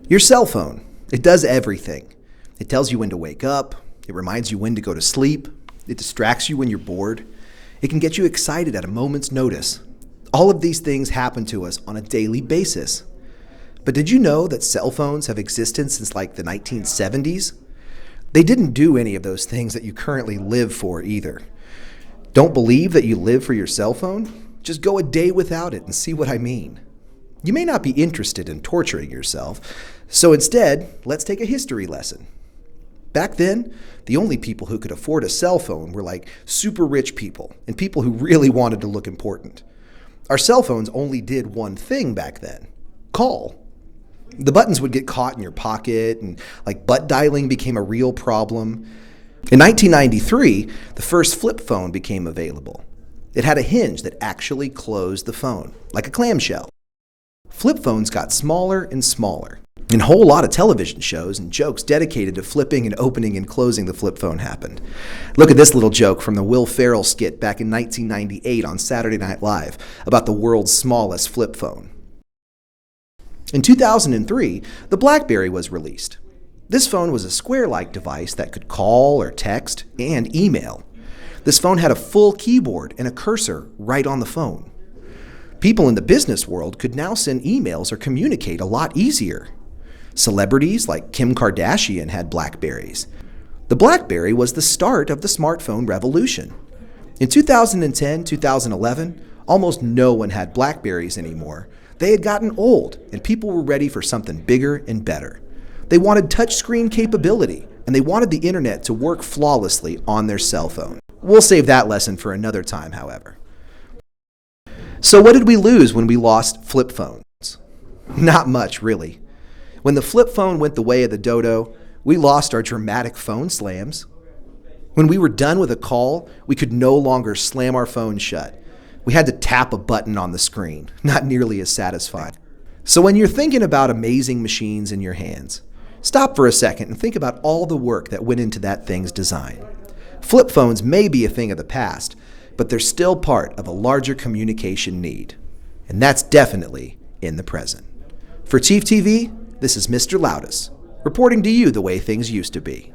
Your cell phone, it does everything. It tells you when to wake up, it reminds you when to go to sleep, it distracts you when you're bored, it can get you excited at a moment's notice. All of these things happen to us on a daily basis. But did you know that cell phones have existed since like the 1970s? They didn't do any of those things that you currently live for either. Don't believe that you live for your cell phone? Just go a day without it and see what I mean. You may not be interested in torturing yourself, so instead, let's take a history lesson. Back then, the only people who could afford a cell phone were like super rich people and people who really wanted to look important. Our cell phones only did one thing back then: call. The buttons would get caught in your pocket, and like butt dialing became a real problem. In 1993, the first flip phone became available. It had a hinge that actually closed the phone, like a clamshell. Flip phones got smaller and smaller, and a whole lot of television shows and jokes dedicated to flipping and opening and closing the flip phone happened. Look at this little joke from the Will Ferrell skit back in 1998 on Saturday Night Live about the world's smallest flip phone. In 2003, the Blackberry was released. This phone was a square-like device that could call or text and email. This phone had a full keyboard and a cursor right on the phone. People in the business world could now send emails or communicate a lot easier. Celebrities like Kim Kardashian had Blackberries. The Blackberry was the start of the smartphone revolution. In 2010-2011, almost no one had Blackberries anymore. They had gotten old, and people were ready for something bigger and better. They wanted touchscreen capability, and they wanted the internet to work flawlessly on their cell phone. We'll save that lesson for another time, however. So what did we lose when we lost flip phones? Not much, really. When the flip phone went the way of the dodo, we lost our dramatic phone slams. When we were done with a call, we could no longer slam our phone shut. We had to tap a button on the screen, not nearly as satisfying. So when you're thinking about amazing machines in your hands, stop for a second and think about all the work that went into that thing's design. Flip phones may be a thing of the past, but they're still part of a larger communication need. And that's definitely in the present. For Chief TV, this is Mr. Loudus, reporting to you the way things used to be.